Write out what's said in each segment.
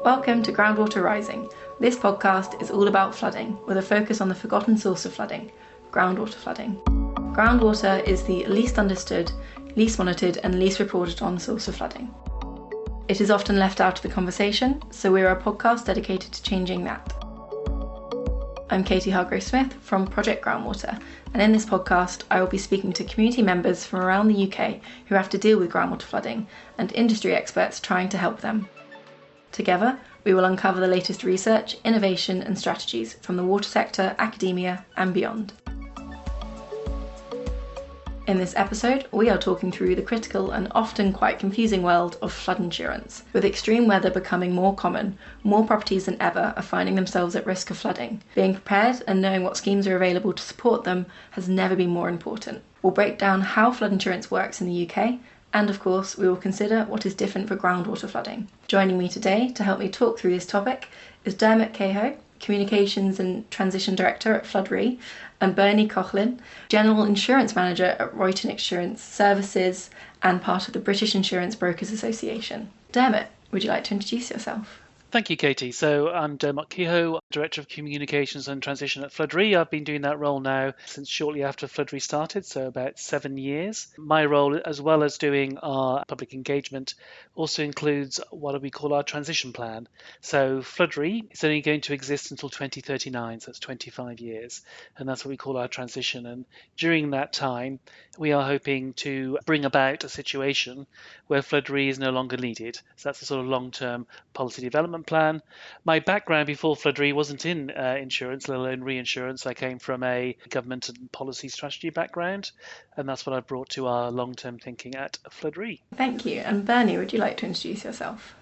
Welcome to Groundwater Rising. This podcast is all about flooding, with a focus on the forgotten source of flooding, groundwater flooding. Groundwater is the least understood, least monitored and least reported on source of flooding. It is often left out of the conversation, so we are a podcast dedicated to changing that. I'm Katie Hargrave-Smith from Project Groundwater, and in this podcast I will be speaking to community members from around the UK who have to deal with groundwater flooding and industry experts trying to help them. Together, we will uncover the latest research, innovation and strategies from the water sector, academia and beyond. In this episode, we are talking through the critical and often quite confusing world of flood insurance. With extreme weather becoming more common, more properties than ever are finding themselves at risk of flooding. Being prepared and knowing what schemes are available to support them has never been more important. We'll break down how flood insurance works in the UK, and of course, we will consider what is different for groundwater flooding. Joining me today to help me talk through this topic is Dermot Kehoe, Communications and Transition Director at Flood Re, and Bernie Coughlin, General Insurance Manager at Royton Insurance Services and part of the British Insurance Brokers Association. Dermot, would you like to introduce yourself? Thank you, Katie. So I'm Dermot Kehoe, Director of Communications and Transition at Flood Re. I've been doing that role now since shortly after Flood Re started, so about 7 years. My role, as well as doing our public engagement, also includes what we call our transition plan. So Flood Re is only going to exist until 2039, so that's 25 years, and that's what we call our transition. And during that time, we are hoping to bring about a situation where Flood Re is no longer needed. So that's a sort of long-term policy development plan. My background before Flood Re wasn't in insurance, let alone reinsurance. I came from a government and policy strategy background, and that's what I brought to our long-term thinking at Flood Re. Thank you. And Bernie, would you like to introduce yourself?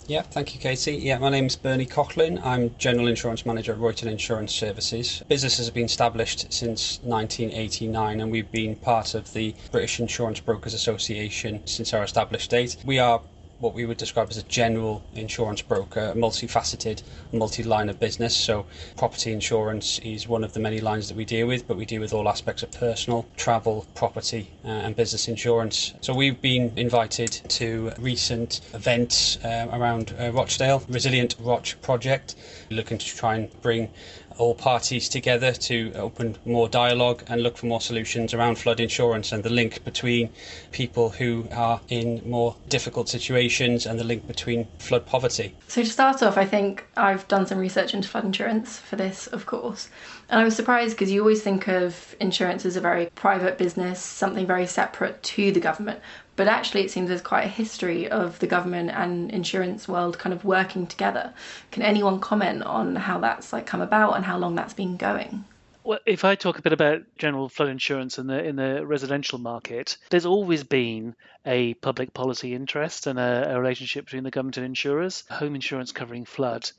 Yeah, thank you, Katie. My name's Bernie Coughlin. I'm General Insurance Manager at Royton Insurance Services. Businesses have been established since 1989 and we've been part of the British Insurance Brokers Association since our established date. We are what we would describe as a general insurance broker, a multifaceted, multi-line of business. So property insurance is one of the many lines that we deal with, but we deal with all aspects of personal, travel, property and business insurance. So we've been invited to recent events around Rochdale, Resilient Roch project, looking to try and bring all parties together to open more dialogue and look for more solutions around flood insurance and the link between people who are in more difficult situations and the link between flood poverty. So to start off, I think I've done some research into flood insurance for this, of course. And I was surprised because you always think of insurance as a very private business, something very separate to the government. But actually it seems there's quite a history of the government and insurance world kind of working together. Can anyone comment on how that's come about and how long that's been going? Well, if I talk a bit about general flood insurance in the residential market, there's always been a public policy interest and a relationship between the government and insurers. Home insurance covering flood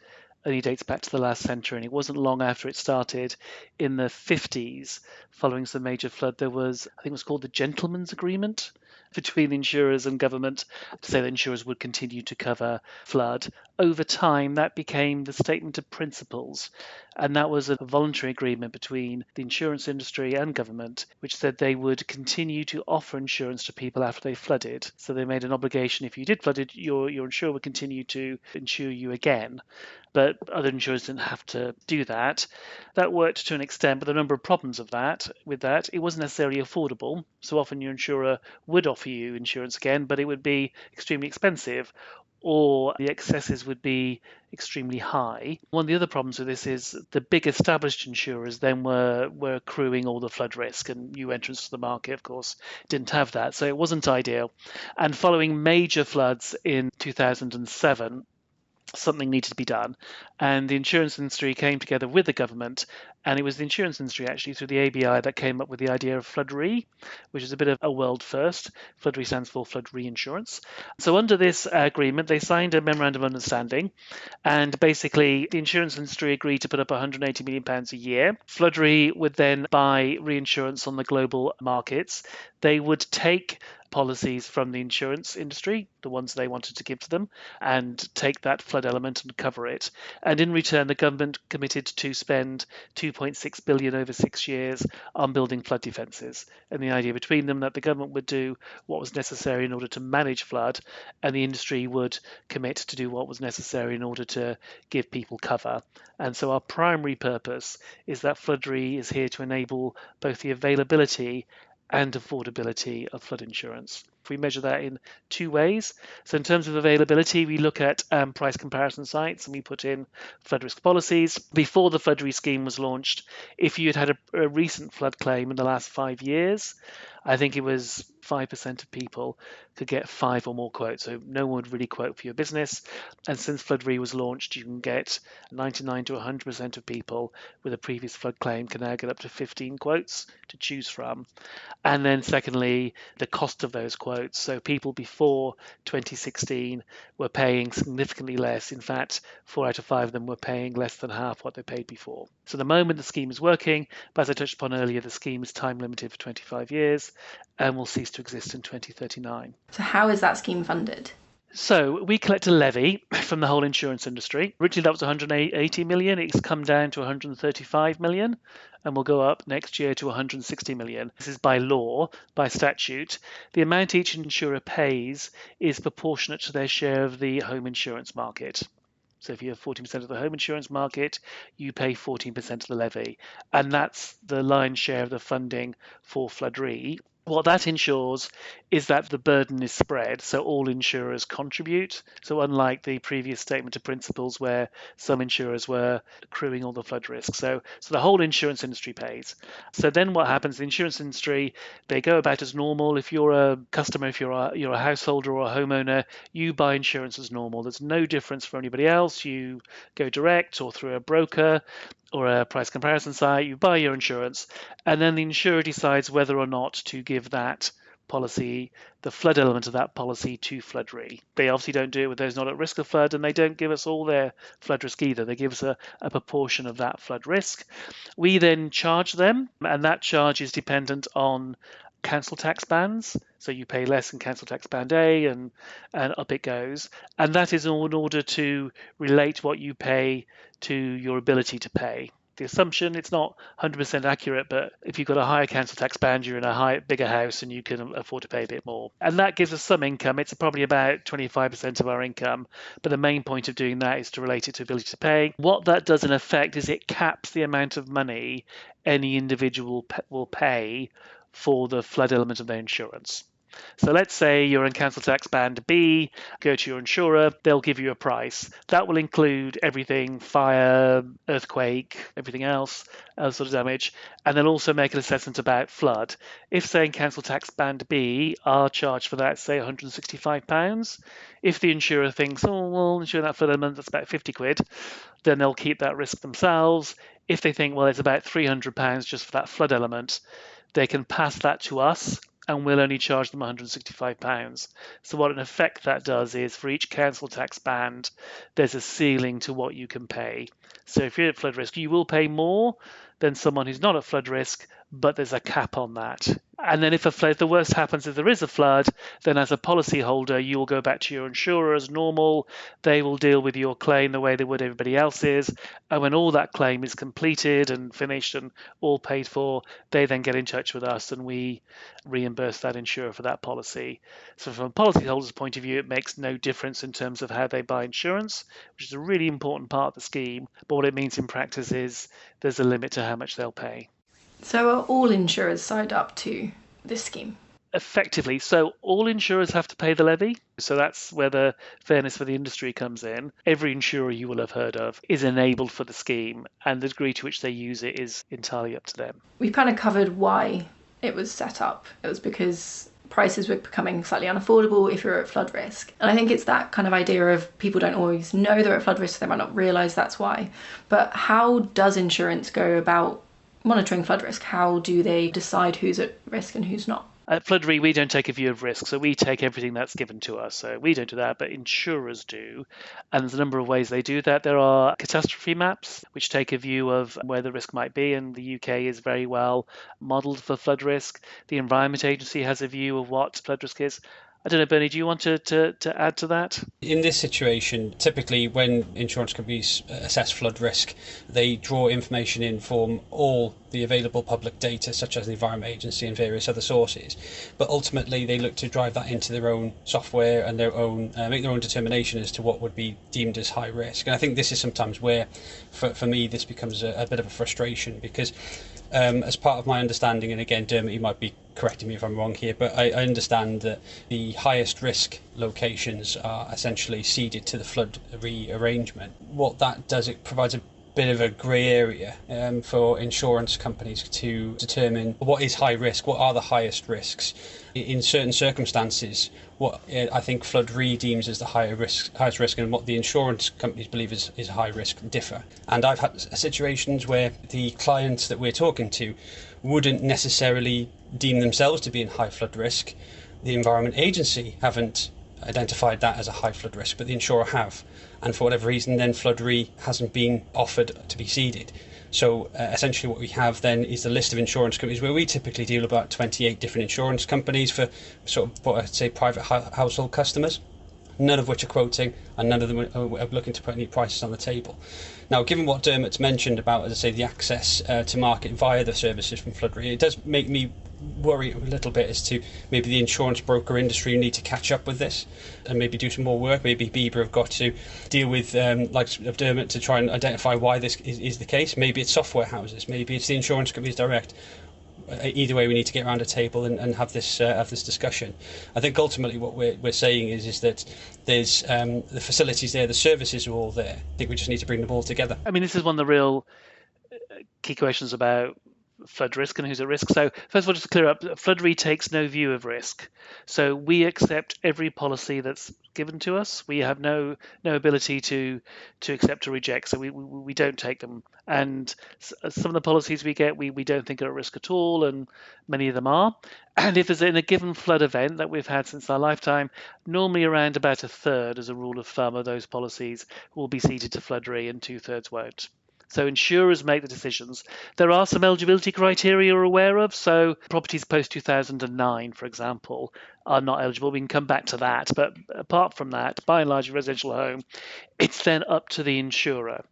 only dates back to the last century, and it wasn't long after it started in the 50s. Following some major flood, there was, I think it was called the Gentleman's Agreement between insurers and government to say that insurers would continue to cover flood. Over time, that became the statement of principles, and that was a voluntary agreement between the insurance industry and government, which said they would continue to offer insurance to people after they flooded. So they made an obligation: if you did flooded, your insurer would continue to insure you again. But other insurers didn't have to do that. That worked to an extent, but there are a number of problems with that. It wasn't necessarily affordable. So often your insurer would offer you insurance again, but it would be extremely expensive, or the excesses would be extremely high. One of the other problems with this is the big established insurers then were accruing all the flood risk, and new entrants to the market, of course, didn't have that. So it wasn't ideal. And following major floods in 2007, something needed to be done, and the insurance industry came together with the government, and it was the insurance industry actually through the ABI that came up with the idea of Flood Re, which is a bit of a world first. Flood Re stands for Flood Reinsurance. So under this agreement, they signed a memorandum of understanding, and basically the insurance industry agreed to put up £180 million a year. Flood Re would then buy reinsurance on the global markets. They would take policies from the insurance industry, the ones they wanted to give to them, and take that flood element and cover it. And in return, the government committed to spend 2.6 billion over 6 years on building flood defences. And the idea between them that the government would do what was necessary in order to manage flood, and the industry would commit to do what was necessary in order to give people cover. And so our primary purpose is that Flood Re is here to enable both the availability and affordability of flood insurance. We measure that in two ways. So in terms of availability, we look at price comparison sites and we put in flood risk policies. Before the Flood Re scheme was launched, if you had had a recent flood claim in the last 5 years, I think it was 5% of people could get 5 or more quotes. So no one would really quote for your business. And since Flood Re was launched, you can get 99 to 100% of people with a previous flood claim can now get up to 15 quotes to choose from. And then secondly, the cost of those quotes. So people before 2016 were paying significantly less. In fact, 4 out of 5 of them were paying less than half what they paid before. So the moment the scheme is working, but as I touched upon earlier, the scheme is time limited for 25 years and will cease to exist in 2039. So how is that scheme funded? So we collect a levy from the whole insurance industry. Originally that was 180 million. It's come down to 135 million and will go up next year to 160 million. This is by law, by statute. The amount each insurer pays is proportionate to their share of the home insurance market. So if you have 14% of the home insurance market, you pay 14% of the levy. And that's the lion's share of the funding for Flood Re. What that ensures is that the burden is spread, so all insurers contribute. So unlike the previous statement of principles where some insurers were accruing all the flood risk. So the whole insurance industry pays. So then what happens, the insurance industry, they go about as normal. If you're a customer, if you're a householder or a homeowner, you buy insurance as normal. There's no difference for anybody else. You go direct or through a broker or a price comparison site, you buy your insurance, and then the insurer decides whether or not to give that policy, the flood element of that policy, to Flood Re. They obviously don't do it with those not at risk of flood, and they don't give us all their flood risk either. They give us a proportion of that flood risk. We then charge them, and that charge is dependent on council tax bands. So you pay less in council tax band A and up it goes. And that is all in order to relate what you pay to your ability to pay. The assumption, it's not 100% accurate, but if you've got a higher council tax band, you're in a bigger house and you can afford to pay a bit more. And that gives us some income. It's probably about 25% of our income. But the main point of doing that is to relate it to ability to pay. What that does in effect is it caps the amount of money any individual will pay for the flood element of their insurance. So let's say you're in council tax band B, go to your insurer, they'll give you a price. That will include everything, fire, earthquake, everything else, sort of damage, and they'll also make an assessment about flood. If, say, in council tax band B, our charge for that is, say, £165, if the insurer thinks, oh, well, insuring that flood element, that's about 50 quid, then they'll keep that risk themselves. If they think, well, it's about £300 just for that flood element, they can pass that to us, and we'll only charge them £165. So what in effect that does is for each council tax band, there's a ceiling to what you can pay. So if you're at flood risk, you will pay more than someone who's not at flood risk, but there's a cap on that. And then if the worst happens, if there is a flood, then as a policyholder, you will go back to your insurer as normal. They will deal with your claim the way they would everybody else's. And when all that claim is completed and finished and all paid for, they then get in touch with us and we reimburse that insurer for that policy. So from a policyholder's point of view, it makes no difference in terms of how they buy insurance, which is a really important part of the scheme. But what it means in practice is there's a limit to how much they'll pay. So are all insurers signed up to this scheme? Effectively, so all insurers have to pay the levy. So that's where the fairness for the industry comes in. Every insurer you will have heard of is enabled for the scheme, and the degree to which they use it is entirely up to them. We've kind of covered why it was set up. It was because prices were becoming slightly unaffordable if you're at flood risk. And I think it's that kind of idea of people don't always know they're at flood risk, so they might not realise that's why. But how does insurance go about monitoring flood risk? How do they decide who's at risk and who's not? At Flood Re, we don't take a view of risk, so we take everything that's given to us. So we don't do that, but insurers do. And there's a number of ways they do that. There are catastrophe maps, which take a view of where the risk might be, and the UK is very well modelled for flood risk. The Environment Agency has a view of what flood risk is. I don't know, Bernie, do you want to add to that? In this situation, typically when insurance companies assess flood risk, they draw information in from all the available public data, such as the Environment Agency and various other sources. But ultimately, they look to drive that into their own software and their own make their own determination as to what would be deemed as high risk. And I think this is sometimes where, for me, this becomes a bit of a frustration because as part of my understanding, and again, Dermot, you might be correcting me if I'm wrong here, but I understand that the highest risk locations are essentially ceded to the flood rearrangement. What that does, it provides a bit of a grey area for insurance companies to determine what is high risk, what are the highest risks. In certain circumstances, what I think Flood Re deems as the highest risk and what the insurance companies believe is high risk differ. And I've had situations where the clients that we're talking to wouldn't necessarily deem themselves to be in high flood risk. The Environment Agency haven't identified that as a high flood risk, but the insurer have. And for whatever reason, then Flood Re hasn't been offered to be ceded. So essentially what we have then is the list of insurance companies where we typically deal about 28 different insurance companies for sort of what I'd say private household customers, none of which are quoting and none of them are looking to put any prices on the table. Now, given what Dermot's mentioned about, as I say, the access to market via the services from Flood Re, it does make me worry a little bit as to maybe the insurance broker industry need to catch up with this and maybe do some more work. Maybe BIBA have got to deal with like of Dermot to try and identify why this is the case. Maybe it's software houses, maybe it's the insurance companies direct. Either way, we need to get around a table and have this discussion. I think ultimately what we're saying is that there's the facilities there, the services are all there. I think we just need to bring them all together. I mean, this is one of the real key questions about flood risk and who's at risk. So first of all, just to clear up, Flood Re takes no view of risk. So we accept every policy that's given to us. We have no ability to accept or reject. So we don't take them. And some of the policies we get, we don't think are at risk at all, and many of them are. And if there's in a given flood event that we've had since our lifetime, normally around about a third, as a rule of thumb, of those policies will be ceded to Flood Re and 2/3 won't. So insurers make the decisions. There are some eligibility criteria you're aware of. So properties post 2009, for example, are not eligible. We can come back to that. But apart from that, by and large, a residential home, it's then up to the insurer.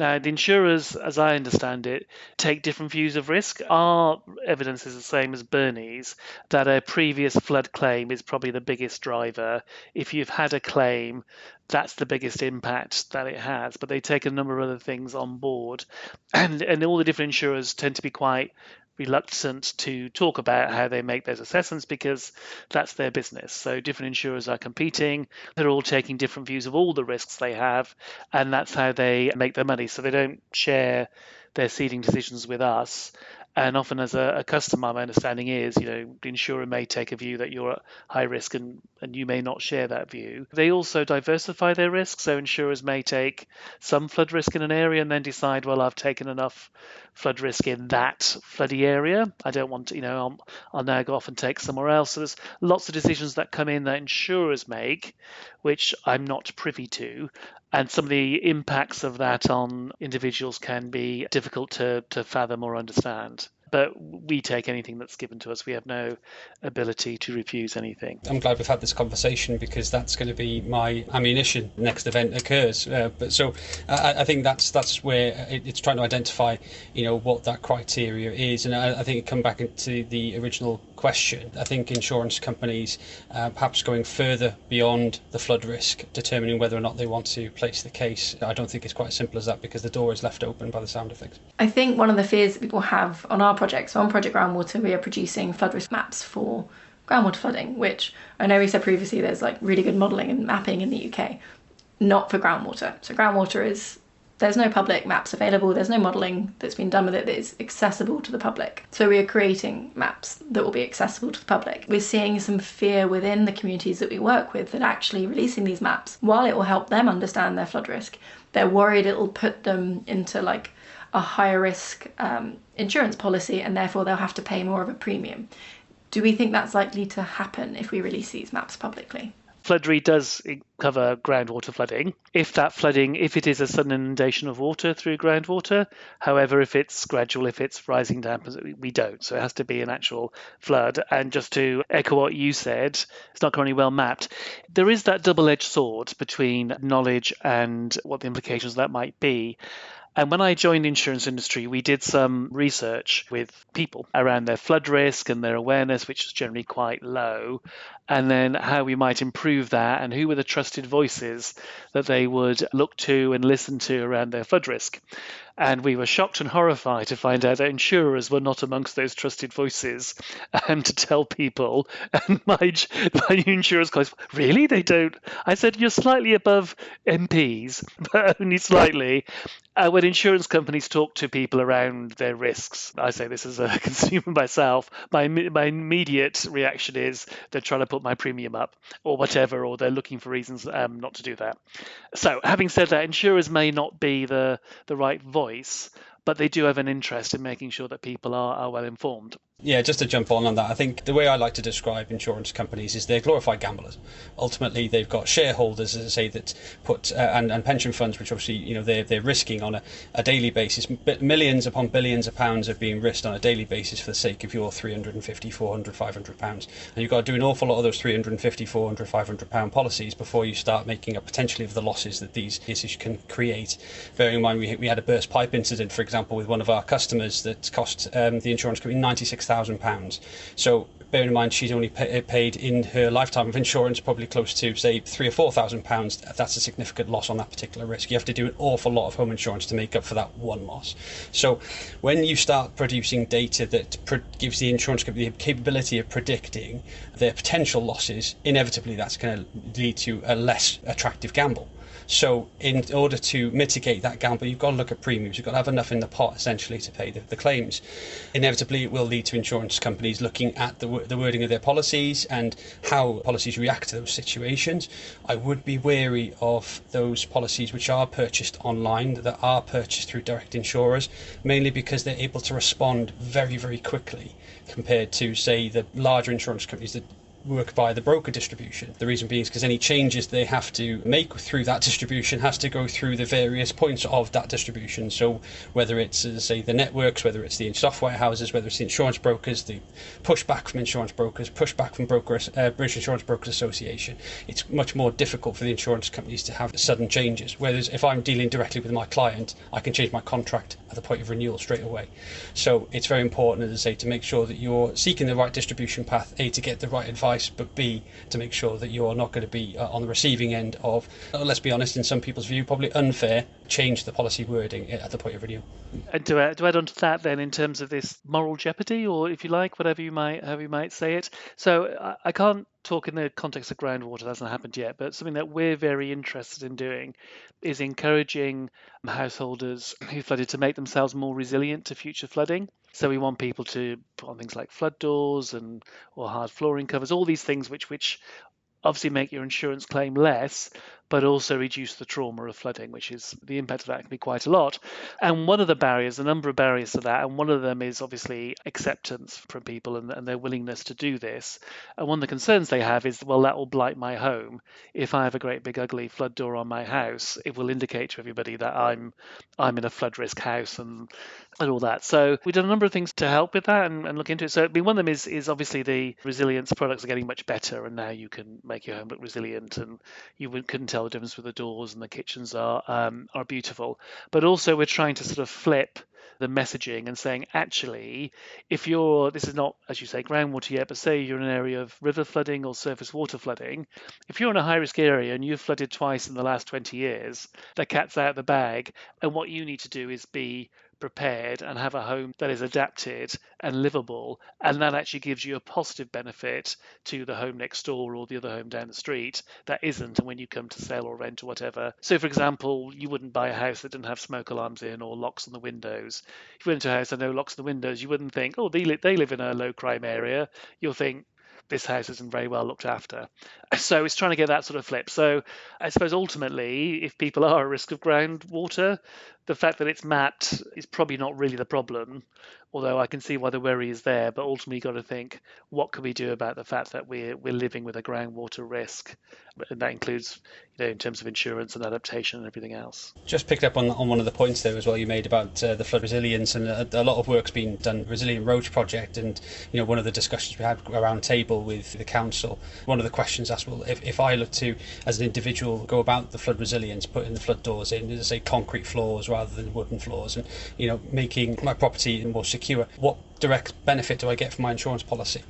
Now, the insurers, as I understand it, take different views of risk. Our evidence is the same as Bernie's, that a previous flood claim is probably the biggest driver. If you've had a claim, that's the biggest impact that it has. But they take a number of other things on board. And all the different insurers tend to be quite reluctant to talk about how they make those assessments because that's their business. So different insurers are competing. They're all taking different views of all the risks they have, and that's how they make their money. So they don't share their ceding decisions with us. And often as a customer, my understanding is, the insurer may take a view that you're at high risk and you may not share that view. They also diversify their risk. So insurers may take some flood risk in an area and then decide, well, I've taken enough flood risk in that floody area. I don't want to, I'll now go off and take somewhere else. So there's lots of decisions that come in that insurers make, which I'm not privy to. And some of the impacts of that on individuals can be difficult to fathom or understand. But we take anything that's given to us. We have no ability to refuse anything. I'm glad we've had this conversation because that's going to be my ammunition next event occurs. I think that's where it's trying to identify, what that criteria is. And I think it come back into the original question. I think insurance companies perhaps going further beyond the flood risk, determining whether or not they want to place the case. I don't think it's quite as simple as that because the door is left open by the sound of things. I think one of the fears that people have on our project, so on Project Groundwater, we are producing flood risk maps for groundwater flooding, which I know we said previously there's like really good modelling and mapping in the UK, not for groundwater. So groundwater there's no public maps available, there's no modelling that's been done with it that is accessible to the public. So we are creating maps that will be accessible to the public. We're seeing some fear within the communities that we work with that actually releasing these maps, while it will help them understand their flood risk, they're worried it'll put them into like a higher risk insurance policy and therefore they'll have to pay more of a premium. Do we think that's likely to happen if we release these maps publicly? Flood does cover groundwater flooding. If it is a sudden inundation of water through groundwater, however, if it's gradual, if it's rising damp, we don't. So it has to be an actual flood. And just to echo what you said, it's not currently well mapped. There is that double-edged sword between knowledge and what the implications of that might be. And when I joined the insurance industry, we did some research with people around their flood risk and their awareness, which is generally quite low, and then how we might improve that and who were the trusted voices that they would look to and listen to around their flood risk. And we were shocked and horrified to find out that insurers were not amongst those trusted voices to tell people. And my insurance colleagues, really? They don't? I said, you're slightly above MPs, but only slightly. When insurance companies talk to people around their risks, I say this as a consumer myself, my immediate reaction is they're trying to put my premium up or whatever, or they're looking for reasons not to do that. So having said that, insurers may not be the right voice, but they do have an interest in making sure that people are well informed. Yeah, just to jump on that, I think the way I like to describe insurance companies is they're glorified gamblers. Ultimately, they've got shareholders, as I say, that put and pension funds, which obviously they're risking on a daily basis. Millions upon billions of pounds are being risked on a daily basis for the sake of your 350, 400, 500 pounds. And you've got to do an awful lot of those 350, 400, 500 pound policies before you start making up potentially of the losses that these issues can create. Bearing in mind, we had a burst pipe incident, for example, with one of our customers that cost the insurance company £96,000. So bearing in mind she's only paid in her lifetime of insurance probably close to, say, £3,000 or £4,000. That's a significant loss on that particular risk. You have to do an awful lot of home insurance to make up for that one loss. So when you start producing data that gives the insurance company the capability of predicting their potential losses, inevitably that's going to lead to a less attractive gamble. So in order to mitigate that gamble, you've got to look at premiums. You've got to have enough in the pot, essentially, to pay the claims. Inevitably, it will lead to insurance companies looking at the wording of their policies and how policies react to those situations. I would be wary of those policies which are purchased online, that are purchased through direct insurers, mainly because they're able to respond very, very quickly compared to, say, the larger insurance companies that work by the broker distribution. The reason being is because any changes they have to make through that distribution has to go through the various points of that distribution. So whether it's, say, the networks, whether it's the software houses, whether it's the insurance brokers, the pushback from insurance brokers, pushback from British Insurance Brokers Association, it's much more difficult for the insurance companies to have sudden changes. Whereas if I'm dealing directly with my client, I can change my contract at the point of renewal straight away. So it's very important, as I say, to make sure that you're seeking the right distribution path, A, to get the right advice, but B, to make sure that you're not going to be on the receiving end of, let's be honest, in some people's view, probably unfair change the policy wording at the point of renewal. And to add on to that, then, in terms of this moral jeopardy, or if you like, however you might say it. So I can't talk in the context of groundwater, that hasn't happened yet, but something that we're very interested in doing is encouraging householders who flooded to make themselves more resilient to future flooding. So we want people to put on things like flood doors or hard flooring covers, all these things which obviously make your insurance claim less, but also reduce the trauma of flooding, which is the impact of that can be quite a lot. And one of the barriers, a number of barriers to that, and one of them is obviously acceptance from people and their willingness to do this. And one of the concerns they have is, well, that will blight my home. If I have a great big ugly flood door on my house, it will indicate to everybody that I'm in a flood risk house and all that. So we've done a number of things to help with that and look into it. So one of them is obviously the resilience products are getting much better, and now you can make your home look resilient, and you couldn't tell the difference with the doors, and the kitchens are beautiful. But also we're trying to sort of flip the messaging and saying, actually, if this is not, as you say, groundwater yet, but say you're in an area of river flooding or surface water flooding, if you're in a high risk area and you've flooded twice in the last 20 years, the cat's out of the bag. And what you need to do is be prepared and have a home that is adapted and livable, and that actually gives you a positive benefit to the home next door or the other home down the street that isn't, and when you come to sell or rent or whatever. So for example, you wouldn't buy a house that didn't have smoke alarms in or locks on the windows. If you went into a house that no locks on the windows, you wouldn't think, oh, they live in a low crime area. You'll think, this house isn't very well looked after. So it's trying to get that sort of flip. So I suppose ultimately, if people are at risk of groundwater, the fact that it's mapped is probably not really the problem, although I can see why the worry is there. But ultimately, you've got to think, what can we do about the fact that we're living with a groundwater risk, and that includes, in terms of insurance and adaptation and everything else. Just picked up on one of the points there as well you made about the flood resilience, and a lot of work's been done. Resilient Roads project, and one of the discussions we had around table with the council, one of the questions asked, well, if I look to, as an individual, go about the flood resilience, putting the flood doors in, as say, concrete floors rather than wooden floors, and making my property more secure, what direct benefit do I get from my insurance policy?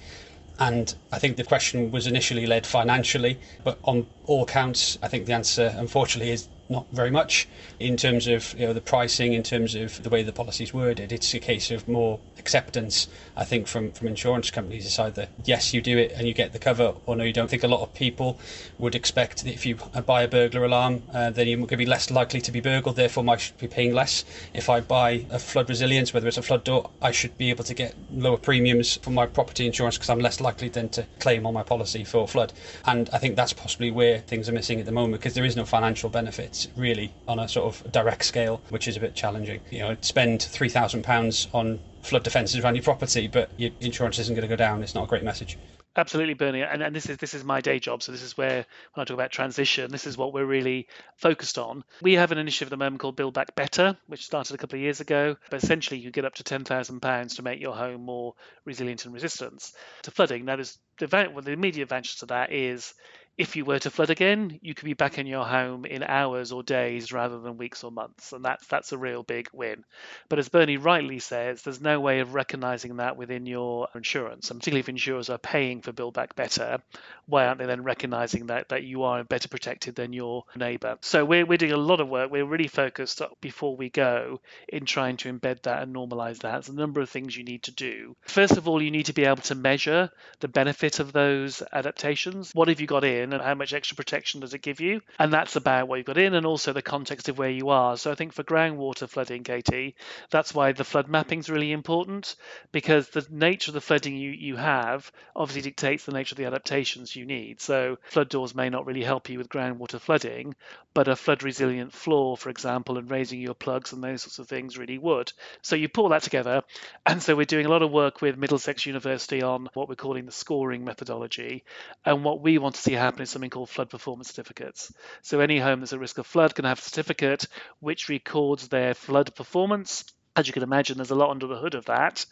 And I think the question was initially led financially, but on all counts, I think the answer, unfortunately, is not very much in terms of the pricing, in terms of the way the policy is worded. It's a case of more acceptance, I think, from insurance companies. It's either yes, you do it and you get the cover, or no, you don't. I think a lot of people would expect that if you buy a burglar alarm, then you're going to be less likely to be burgled, therefore I should be paying less. If I buy a flood resilience, whether it's a flood door, I should be able to get lower premiums for my property insurance because I'm less likely then to claim on my policy for flood. And I think that's possibly where things are missing at the moment, because there is no financial benefits really on a sort of direct scale, which is a bit challenging. Spend £3,000 on flood defences around your property, but your insurance isn't going to go down. It's not a great message. Absolutely, Bernie, and this is my day job, so this is where, when I talk about transition, this is what we're really focused on. We have an initiative at the moment called Build Back Better, which started a couple of years ago, but essentially you get up to £10,000 to make your home more resilient and resistant to flooding. Now, the immediate advantage to that is, if you were to flood again, you could be back in your home in hours or days rather than weeks or months, and that's a real big win. But as Bernie rightly says, there's no way of recognising that within your insurance, and particularly if insurers are paying for Build Back Better, why aren't they then recognising that you are better protected than your neighbour? So we're doing a lot of work. We're really focused before we go in trying to embed that and normalise that. There's a number of things you need to do. First of all, you need to be able to measure the benefit of those adaptations. What have you got in, and how much extra protection does it give you? And that's about what you've got in, and also the context of where you are. So I think for groundwater flooding, Katie, that's why the flood mapping is really important, because the nature of the flooding you have obviously dictates the nature of the adaptations you need. So flood doors may not really help you with groundwater flooding, but a flood resilient floor, for example, and raising your plugs and those sorts of things really would. So you pull that together, and so we're doing a lot of work with Middlesex University on what we're calling the scoring methodology, and what we want to see happen is something called flood performance certificates. So any home that's at risk of flood can have a certificate which records their flood performance. As you can imagine, there's a lot under the hood of that.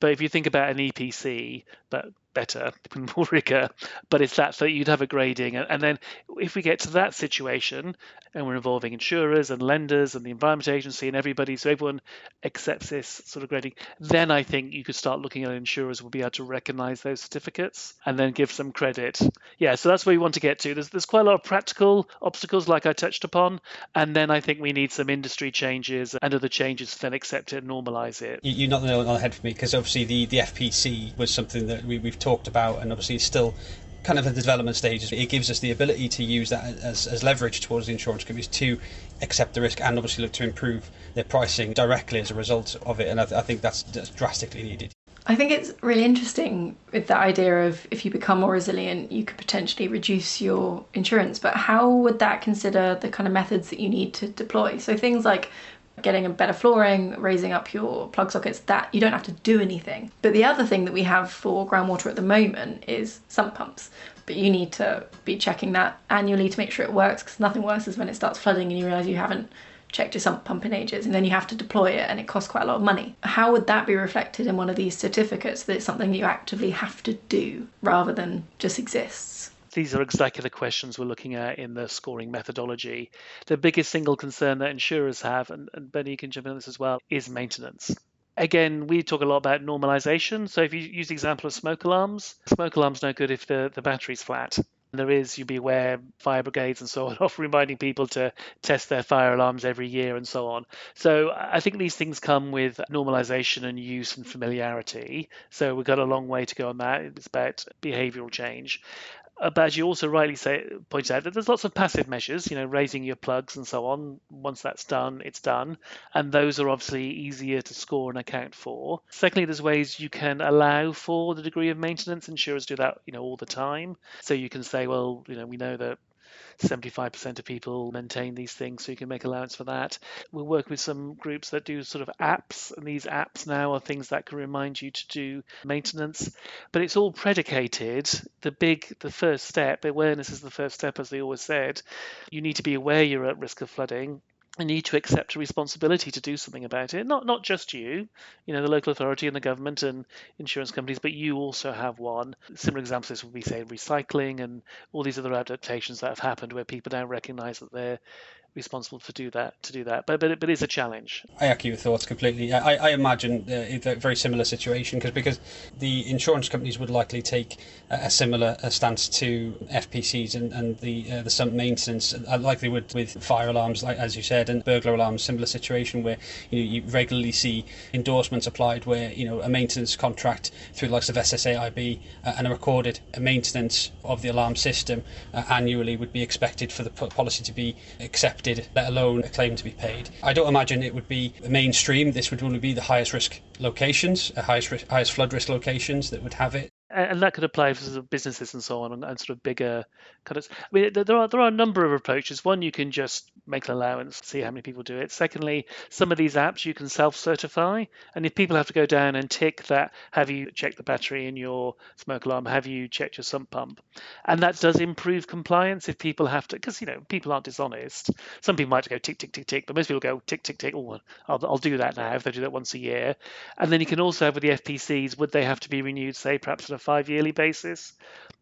But if you think about an EPC, but better, more rigor, but it's that, so you'd have a grading. And then if we get to that situation, and we're involving insurers and lenders and the Environment Agency and everybody, so everyone accepts this sort of grading, then I think you could start looking at insurers will be able to recognise those certificates and then give some credit. Yeah, so that's where we want to get to. There's quite a lot of practical obstacles, like I touched upon, and then I think we need some industry changes and other changes to then accept it and normalise it. You knocked the nail on the head for me, because obviously the FPC was something that we've talked about, and obviously it's still kind of at the development stages. It gives us the ability to use that as leverage towards the insurance companies to accept the risk and obviously look to improve their pricing directly as a result of it, and I think that's drastically needed. I think it's really interesting with the idea of, if you become more resilient, you could potentially reduce your insurance, but how would that consider the kind of methods that you need to deploy? So things like getting a better flooring, raising up your plug sockets, that you don't have to do anything. But the other thing that we have for groundwater at the moment is sump pumps. But you need to be checking that annually to make sure it works, because nothing worse is when it starts flooding and you realise you haven't checked your sump pump in ages, and then you have to deploy it and it costs quite a lot of money. How would that be reflected in one of these certificates, that it's something that you actively have to do rather than just exists? These are exactly the questions we're looking at in the scoring methodology. The biggest single concern that insurers have, and Benny, you can jump in on this as well, is maintenance. Again, we talk a lot about normalization. So if you use the example of smoke alarms no good if the battery's flat. There is, you'll be aware, fire brigades and so on, often reminding people to test their fire alarms every year and so on. So I think these things come with normalization and use and familiarity. So we've got a long way to go on that. It's about behavioral change. But as you also rightly point out, that there's lots of passive measures, raising your plugs and so on. Once that's done, it's done. And those are obviously easier to score and account for. Secondly, there's ways you can allow for the degree of maintenance. Insurers do that, all the time. So you can say, well, we know that 75% of people maintain these things, so you can make allowance for that. We'll work with some groups that do sort of apps, and these apps now are things that can remind you to do maintenance. But it's all predicated. The first step, awareness is the first step, as they always said. You need to be aware you're at risk of flooding. You need to accept a responsibility to do something about it. Not just you, the local authority and the government and insurance companies, but you also have one. Similar examples of this would be, say, recycling and all these other adaptations that have happened where people now recognise that they're responsible to do that. But it's a challenge. I echo your thoughts completely. I imagine a very similar situation because the insurance companies would likely take a similar stance to FPCs and the sump maintenance, like they would with fire alarms, like as you said, and burglar alarms. Similar situation where you regularly see endorsements applied where a maintenance contract through the likes of SSAIB and a recorded maintenance of the alarm system annually would be expected for the policy to be accepted, let alone a claim to be paid. I don't imagine it would be mainstream. This would only be the highest risk locations, highest flood risk locations that would have it. And that could apply for sort of businesses and so on, and sort of bigger kind of. I mean, there are a number of approaches. One, you can just make an allowance, see how many people do it. Secondly, some of these apps you can self-certify, and if people have to go down and tick that, have you checked the battery in your smoke alarm? Have you checked your sump pump? And that does improve compliance if people have to, because people aren't dishonest. Some people might go tick tick tick tick, but most people go tick tick tick. Oh, I'll do that now if they do that once a year. And then you can also have with the FPCs, would they have to be renewed, say perhaps on a 5-yearly basis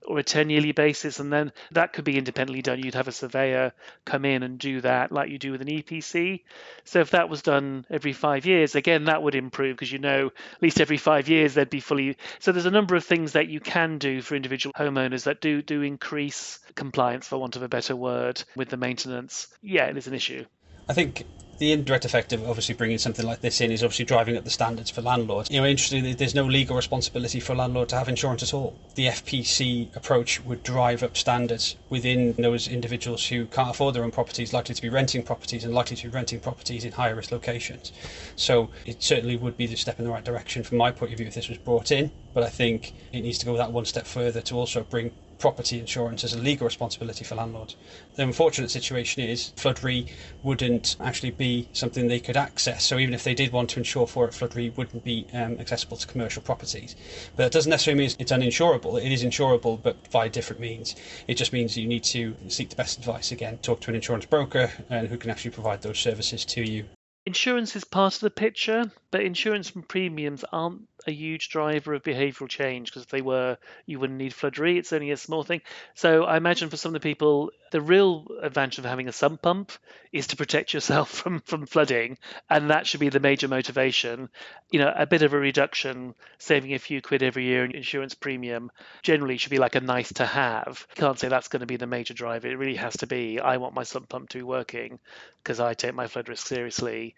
or a 10-yearly basis, and then that could be independently done. You'd have a surveyor come in and do that like you do with an EPC. So if that was done every 5 years, again, that would improve because at least every 5 years they'd be fully. So there's a number of things that you can do for individual homeowners that do increase compliance, for want of a better word, with the maintenance. Yeah, it is an issue. I think the indirect effect of obviously bringing something like this in is obviously driving up the standards for landlords. Interestingly, there's no legal responsibility for a landlord to have insurance at all. The FPC approach would drive up standards within those individuals who can't afford their own properties, likely to be renting properties and likely to be renting properties in higher risk locations. So it certainly would be the step in the right direction from my point of view if this was brought in, but I think it needs to go that one step further to also bring property insurance as a legal responsibility for landlords. The unfortunate situation is Flood Re wouldn't actually be something they could access. So even if they did want to insure for it, Flood Re wouldn't be accessible to commercial properties. But that doesn't necessarily mean it's uninsurable. It is insurable, but via different means. It just means you need to seek the best advice again, talk to an insurance broker and who can actually provide those services to you. Insurance is part of the picture, but insurance premiums aren't a huge driver of behavioural change, because if they were, you wouldn't need Flood Re. It's only a small thing. So I imagine for some of the people, the real advantage of having a sump pump is to protect yourself from flooding, and that should be the major motivation. A bit of a reduction, saving a few quid every year in insurance premium, generally should be like a nice to have. You can't say that's going to be the major driver. It really has to be, I want my sump pump to be working because I take my flood risk seriously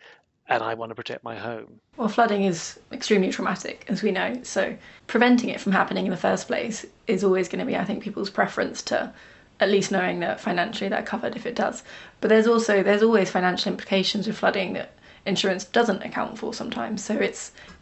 and I want to protect my home. Well, flooding is extremely traumatic, as we know, so preventing it from happening in the first place is always going to be, I think, people's preference, to at least knowing that financially they're covered if it does. But there's always financial implications with flooding that insurance doesn't account for sometimes, so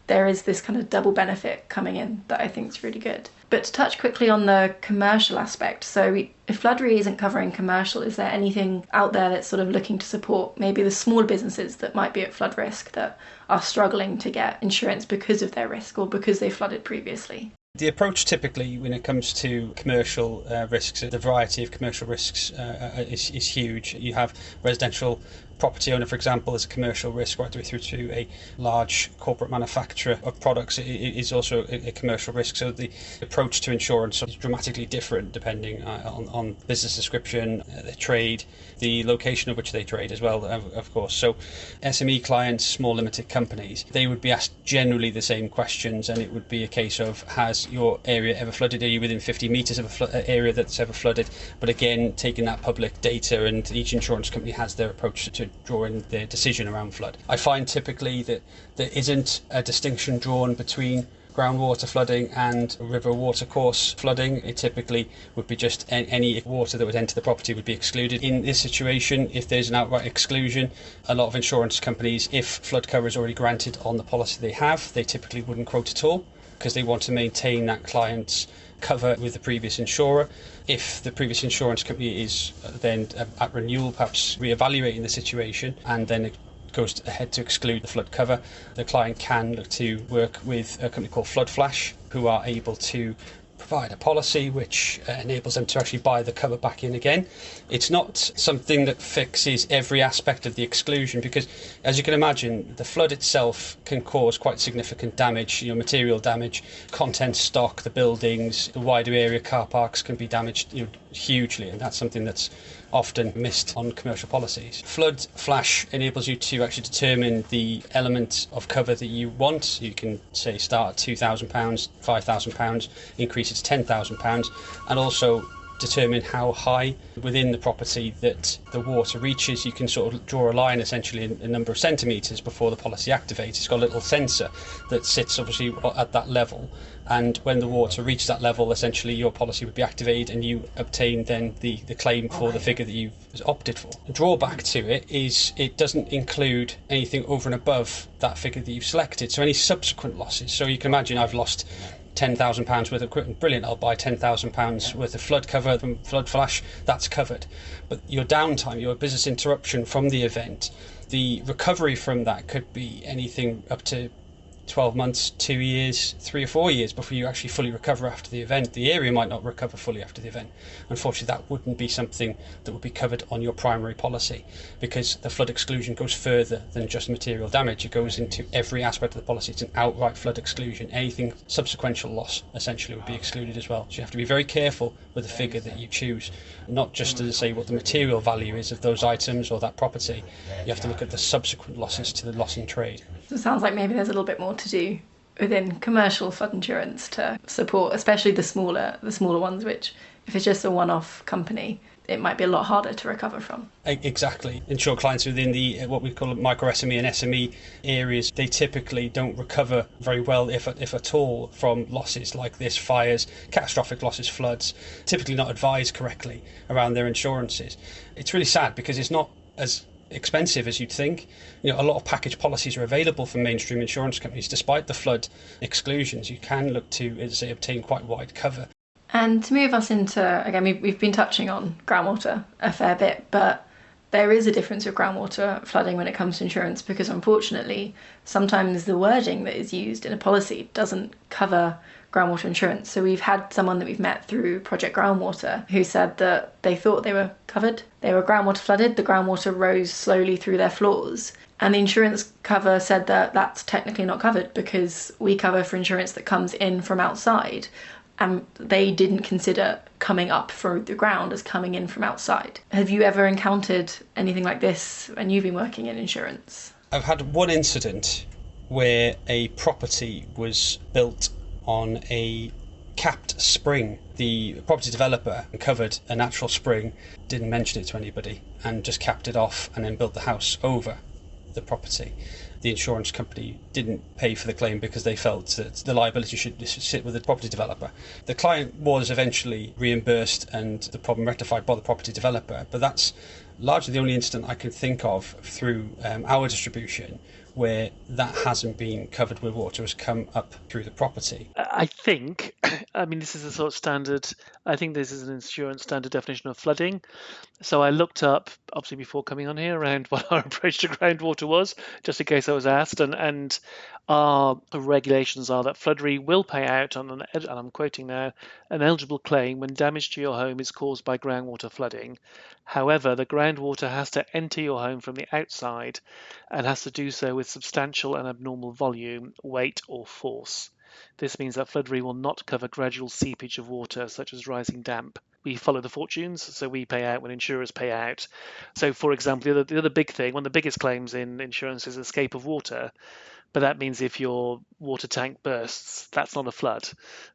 there is this kind of double benefit coming in that I think is really good. But to touch quickly on the commercial aspect, so if Flood Re isn't covering commercial, is there anything out there that's sort of looking to support maybe the smaller businesses that might be at flood risk that are struggling to get insurance because of their risk or because they flooded previously? The approach typically when it comes to commercial risks, the variety of commercial risks is huge. You have residential property owner, for example, as a commercial risk, right the way through to a large corporate manufacturer of products is also a commercial risk. So the approach to insurance is dramatically different depending on business description, the trade, the location of which they trade as well, of course. So SME clients, small limited companies, they would be asked generally the same questions, and it would be a case of, has your area ever flooded? Are you within 50 metres of an area that's ever flooded? But again, taking that public data, and each insurance company has their approach to drawing their decision around flood. I find typically that there isn't a distinction drawn between groundwater flooding and river watercourse flooding. It typically would be just any water that would enter the property would be excluded. In this situation, if there's an outright exclusion, a lot of insurance companies, if flood cover is already granted on the policy they have, they typically wouldn't quote at all, because they want to maintain that client's cover with the previous insurer. If the previous insurance company is then at renewal, perhaps re-evaluating the situation, and then it goes ahead to exclude the flood cover, the client can look to work with a company called Flood Flash, who are able to provide a policy which enables them to actually buy the cover back in again. It's not something that fixes every aspect of the exclusion, because as you can imagine, the flood itself can cause quite significant damage, material damage, content stock, the buildings, the wider area car parks can be damaged hugely, and that's something that's often missed on commercial policies. Flood Flash enables you to actually determine the element of cover that you want. You can say start at £2,000, £5,000, increase it to £10,000, and also determine how high within the property that the water reaches. You can sort of draw a line essentially in a number of centimetres before the policy activates. It's got a little sensor that sits obviously at that level, and when the water reaches that level, essentially your policy would be activated and you obtain then the claim for the figure that you've opted for. The drawback to it is it doesn't include anything over and above that figure that you've selected, so any subsequent losses. So you can imagine I've lost £10,000 worth of equipment, brilliant, I'll buy £10,000 worth of flood cover from Flood Flash, that's covered. But your downtime, your business interruption from the event, the recovery from that could be anything up to 12 months, 2 years, 3 or 4 years before you actually fully recover after the event. The area might not recover fully after the event. Unfortunately, that wouldn't be something that would be covered on your primary policy, because the flood exclusion goes further than just material damage. It goes into every aspect of the policy. It's an outright flood exclusion. Anything subsequential loss essentially would be excluded as well. So you have to be very careful with the figure that you choose, not just to say what the material value is of those items or that property. You have to look at the subsequent losses to the loss in trade. So it sounds like maybe there's a little bit more to do within commercial flood insurance to support, especially the smaller ones, which if it's just a one-off company, it might be a lot harder to recover from. Exactly. Insure clients within the what we call micro SME and SME areas, they typically don't recover very well, if at all, from losses like this: fires, catastrophic losses, floods, typically not advised correctly around their insurances. It's really sad because it's not as expensive as you'd think. A lot of package policies are available from mainstream insurance companies. Despite the flood exclusions, you can look to, as I say, obtain quite wide cover. And to move us into, again, we've been touching on groundwater a fair bit, but there is a difference with groundwater flooding when it comes to insurance, because unfortunately sometimes the wording that is used in a policy doesn't cover groundwater insurance. So we've had someone that we've met through Project Groundwater who said that they thought they were covered. They were groundwater flooded, the groundwater rose slowly through their floors, and the insurance cover said that that's technically not covered because we cover for insurance that comes in from outside. And they didn't consider coming up through the ground as coming in from outside. Have you ever encountered anything like this when you've been working in insurance? I've had one incident where a property was built on a capped spring. The property developer uncovered a natural spring, didn't mention it to anybody, and just capped it off and then built the house over the property. The insurance company didn't pay for the claim because they felt that the liability should sit with the property developer. The client was eventually reimbursed and the problem rectified by the property developer, but that's largely the only incident I can think of through our distribution where that hasn't been covered where water has come up through the property. I think, this is a sort of standard, I think this is an insurance standard definition of flooding. So I looked up, obviously before coming on here, around what our approach to groundwater was, just in case I was asked, and our regulations are that Flood Re will pay out on and I'm quoting now, an eligible claim when damage to your home is caused by groundwater flooding. However, the groundwater has to enter your home from the outside and has to do so with substantial and abnormal volume, weight or force. This means that Flood Re will not cover gradual seepage of water such as rising damp. We follow the fortunes, so we pay out when insurers pay out. So, for example, the other big thing, one of the biggest claims in insurance is escape of water. But that means if your water tank bursts, that's not a flood.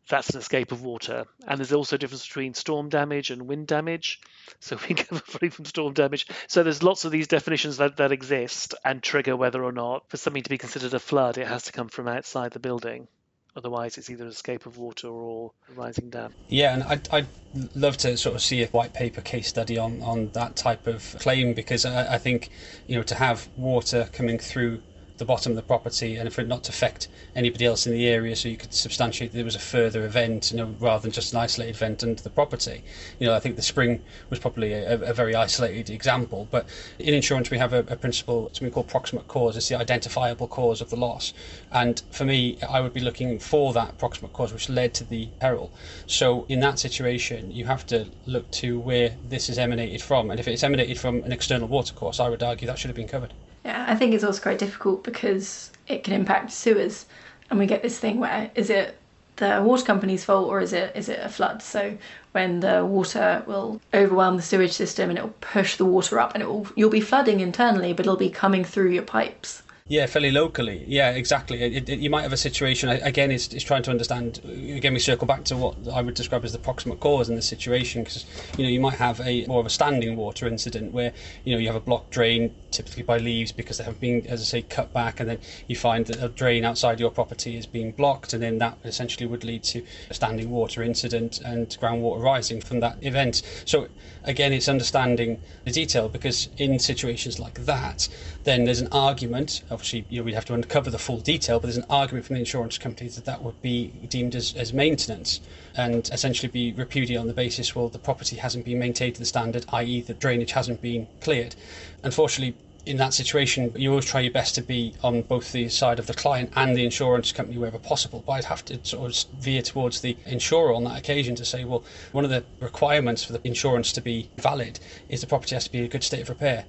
That's an escape of water. And there's also a difference between storm damage and wind damage. So we cover free from storm damage. So there's lots of these definitions that exist and trigger whether or not for something to be considered a flood, it has to come from outside the building. Otherwise, it's either escape of water or rising damp. Yeah, and I'd love to sort of see a white paper case study on that type of claim, because I think, to have water coming through the bottom of the property and for it not to affect anybody else in the area, so you could substantiate that there was a further event, rather than just an isolated event under the property. I think the spring was probably a very isolated example, but in insurance we have a principle, something called proximate cause. It's the identifiable cause of the loss, and for me I would be looking for that proximate cause which led to the peril. So in that situation you have to look to where this is emanated from, and if it's emanated from an external watercourse, I would argue that should have been covered. Yeah, I think it's also quite difficult because it can impact sewers, and we get this thing where, is it the water company's fault or is it a flood? So when the water will overwhelm the sewage system and it will push the water up, and you'll be flooding internally, but it'll be coming through your pipes. Yeah, fairly locally. Yeah, exactly. You might have a situation, again, it's trying to understand, again, we circle back to what I would describe as the proximate cause in this situation, because, you might have more of a standing water incident where, you have a blocked drain, typically by leaves, because they have been, as I say, cut back, and then you find that a drain outside your property is being blocked, and then that essentially would lead to a standing water incident and groundwater rising from that event. So again, it's understanding the detail, because in situations like that, then there's an argument. Obviously, we'd have to uncover the full detail, but there's an argument from the insurance companies that would be deemed as maintenance, and essentially be repudiated on the basis, well, the property hasn't been maintained to the standard, i.e. the drainage hasn't been cleared. Unfortunately, in that situation, you always try your best to be on both the side of the client and the insurance company wherever possible, but I'd have to sort of veer towards the insurer on that occasion to say, well, one of the requirements for the insurance to be valid is the property has to be in a good state of repair,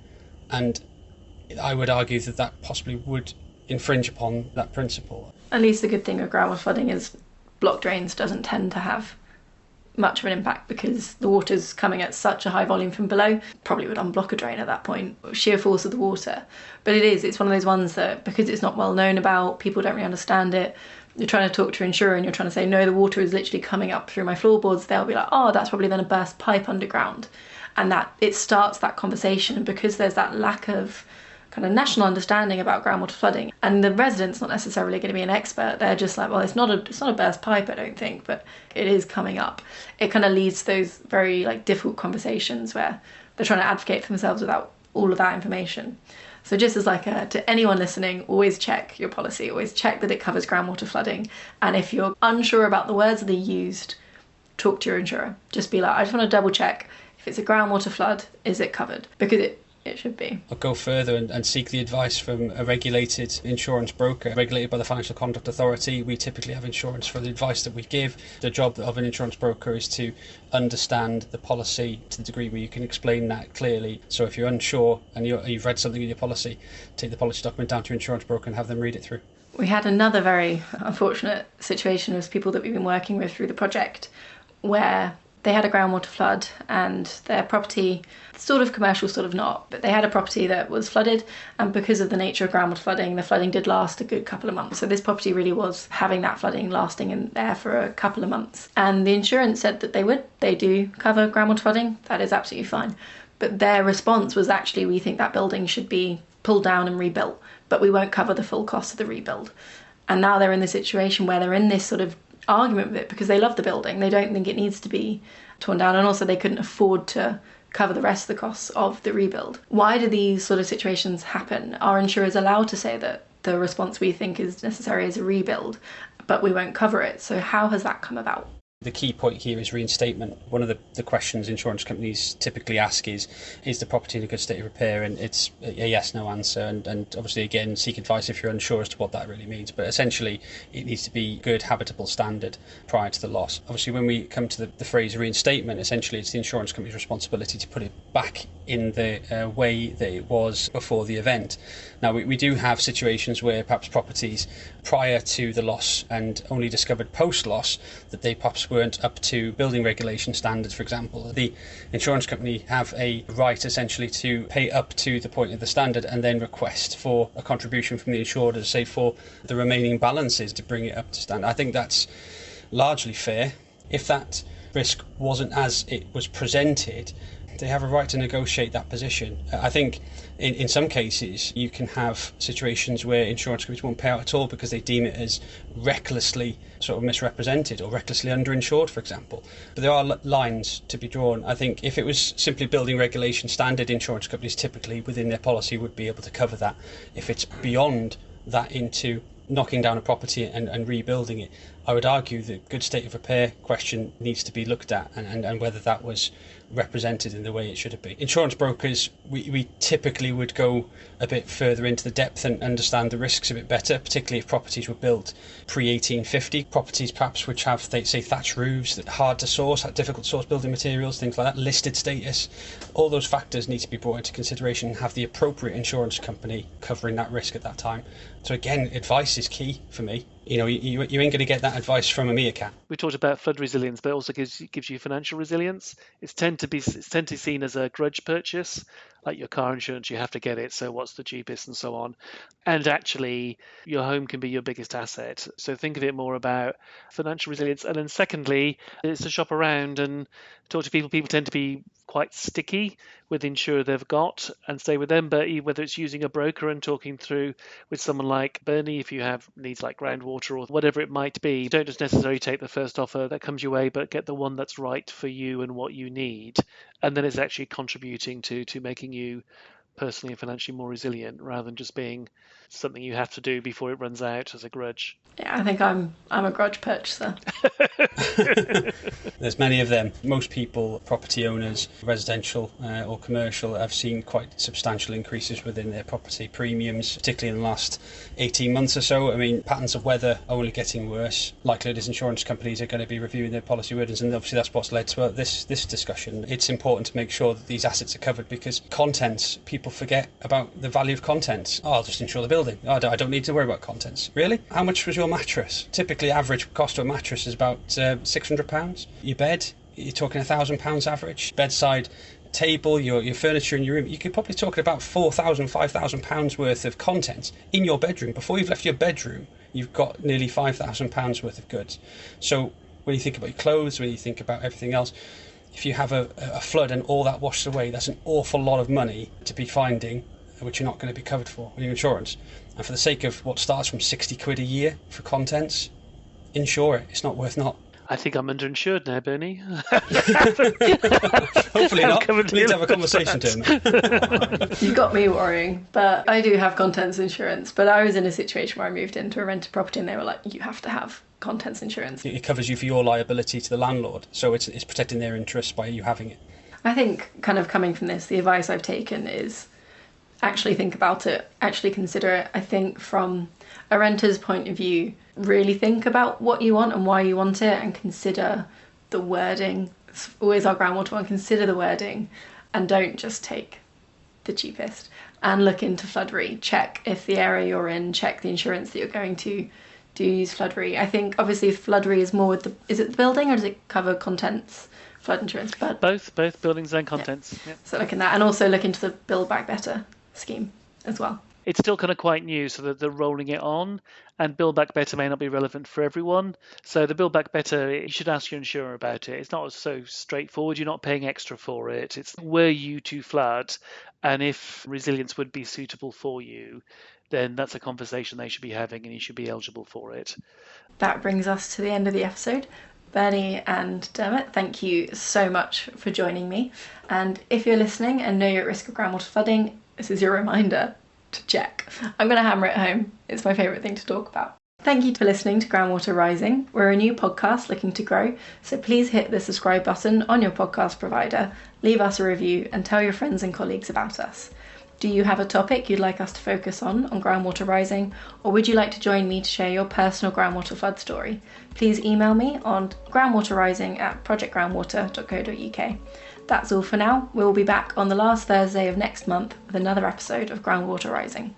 and I would argue that possibly would infringe upon that principle. At least the good thing with groundwater flooding is blocked drains doesn't tend to have much of an impact, because the water's coming at such a high volume from below, probably would unblock a drain at that point, sheer force of the water. But it's one of those ones that, because it's not well known about, people don't really understand it, you're trying to talk to your insurer and you're trying to say, no, the water is literally coming up through my floorboards, they'll be like, oh, that's probably then a burst pipe underground. And that it starts that conversation, and because there's that lack of kind of national understanding about groundwater flooding, and the resident's not necessarily going to be an expert, they're just like, well, it's not a burst pipe, I don't think, but it is coming up. It kind of leads to those very difficult conversations where they're trying to advocate for themselves without all of that information. So just as to anyone listening, always check your policy, always check that it covers groundwater flooding, and if you're unsure about the words that are used, talk to your insurer. Just be like, I just want to double check, if it's a groundwater flood, is it covered? Because it should be. I'll go further and seek the advice from a regulated insurance broker, regulated by the Financial Conduct Authority. We typically have insurance for the advice that we give. The job of an insurance broker is to understand the policy to the degree where you can explain that clearly. So if you're unsure and you've read something in your policy, take the policy document down to your insurance broker and have them read it through. We had another very unfortunate situation with people that we've been working with through the project, where they had a groundwater flood and their property, sort of commercial, sort of not, but they had a property that was flooded, and because of the nature of groundwater flooding, the flooding did last a good couple of months. So this property really was having that flooding lasting in there for a couple of months. And the insurance said that they do cover groundwater flooding, that is absolutely fine. But their response was, actually, we think that building should be pulled down and rebuilt, but we won't cover the full cost of the rebuild. And now they're in this situation where they're in this sort of argument with it, because they love the building, they don't think it needs to be torn down, and also they couldn't afford to cover the rest of the costs of the rebuild. Why do these sort of situations happen? Are insurers allowed to say that the response we think is necessary is a rebuild, but we won't cover it? So how has that come about? The key point here is reinstatement. One of the questions insurance companies typically ask is the property in a good state of repair? And it's a yes/no answer. And obviously, again, seek advice if you're unsure as to what that really means. But essentially, it needs to be good, habitable standard prior to the loss. Obviously, when we come to the phrase reinstatement, essentially it's the insurance company's responsibility to put it back in the way that it was before the event. Now, we do have situations where perhaps properties prior to the loss and only discovered post-loss that they perhaps weren't up to building regulation standards, for example. The insurance company have a right essentially to pay up to the point of the standard and then request for a contribution from the insurer, say, for the remaining balances to bring it up to standard. I think that's largely fair. If that risk wasn't as it was presented, they have a right to negotiate that position. I think in some cases you can have situations where insurance companies won't pay out at all because they deem it as recklessly sort of misrepresented or recklessly underinsured, for example. But there are lines to be drawn. I think if it was simply building regulation standard, insurance companies typically within their policy would be able to cover that. If it's beyond that into knocking down a property and rebuilding it, I would argue the good state of repair question needs to be looked at, and whether that was represented in the way it should have been. Insurance brokers, we typically would go a bit further into the depth and understand the risks a bit better, particularly if properties were built pre-1850. Properties perhaps which have, they say, thatched roofs, that hard to source, difficult to source building materials, things like that, listed status. All those factors need to be brought into consideration and have the appropriate insurance company covering that risk at that time. So again, advice is key for me. You ain't going to get that advice from a meerkat. We talked about flood resilience, but it also gives you financial resilience. It's tend to be seen as a grudge purchase, like your car insurance. You have to get it, so what's the cheapest and so on. And actually, your home can be your biggest asset. So think of it more about financial resilience. And then secondly, it's to shop around and talk to people. People tend to be quite sticky with the insurer they've got and stay with them, but whether it's using a broker and talking through with someone like Bernie, if you have needs like Groundwater or whatever it might be, don't just necessarily take the first offer that comes your way, but get the one that's right for you and what you need. And then it's actually contributing to making you personally and financially more resilient, rather than just being something you have to do before it runs out as a grudge. Yeah, I think I'm a grudge purchaser. There's many of them. Most people, property owners, residential or commercial, have seen quite substantial increases within their property premiums, particularly in the last 18 months or so. I mean, patterns of weather are only getting worse. Likelihood is insurance companies are going to be reviewing their policy wordings, and obviously that's what's led to this discussion. It's important to make sure that these assets are covered, because contents, people forget about the value of contents. Oh, I'll just insure the building. Oh, I don't need to worry about contents. Really? How much was your mattress? Typically, average cost of a mattress is about £600. Your bed, you're talking £1,000 average. Bedside table, your furniture in your room, you could probably talk about £4,000, £5,000 worth of contents in your bedroom. Before you've left your bedroom, you've got nearly £5,000 worth of goods. So when you think about your clothes, when you think about everything else, if you have a flood and all that washes away, that's an awful lot of money to be finding, which you're not going to be covered for with your insurance. And for the sake of what starts from £60 a year for contents, insure it. It's not worth not. I think I'm underinsured now, Bernie. Hopefully not. We need to have a conversation, Dermot. You got me worrying, but I do have contents insurance. But I was in a situation where I moved into a rented property and they were like, you have to have contents insurance. It covers you for your liability to the landlord, so it's protecting their interests by you having it. I think, kind of coming from this, the advice I've taken is actually think about it, actually consider it. I think from a renter's point of view, really think about what you want and why you want it, and consider the wording. It's always our groundwater one, consider the wording, and don't just take the cheapest. And look into flood re, check if the area you're in, check the insurance that you're going to do, use flood re. I think obviously flood re is more with is it the building, or does it cover contents? Flood insurance, but both buildings and contents. Yeah. So look in that, and also look into the Build Back Better scheme as well. It's still kind of quite new, so that they're rolling it on, and Build Back Better may not be relevant for everyone. So the Build Back Better, you should ask your insurer about it. It's not so straightforward. You're not paying extra for it. It's were you to flood, and if resilience would be suitable for you, then that's a conversation they should be having, and you should be eligible for it. That brings us to the end of the episode. Bernie and Dermot, thank you so much for joining me. And if you're listening and know you're at risk of groundwater flooding, this is your reminder to check. I'm going to hammer it home. It's my favourite thing to talk about. Thank you for listening to Groundwater Rising. We're a new podcast looking to grow, so please hit the subscribe button on your podcast provider, leave us a review, and tell your friends and colleagues about us. Do you have a topic you'd like us to focus on Groundwater Rising, or would you like to join me to share your personal groundwater flood story? Please email me on groundwaterrising@projectgroundwater.co.uk. That's all for now. We'll be back on the last Thursday of next month with another episode of Groundwater Rising.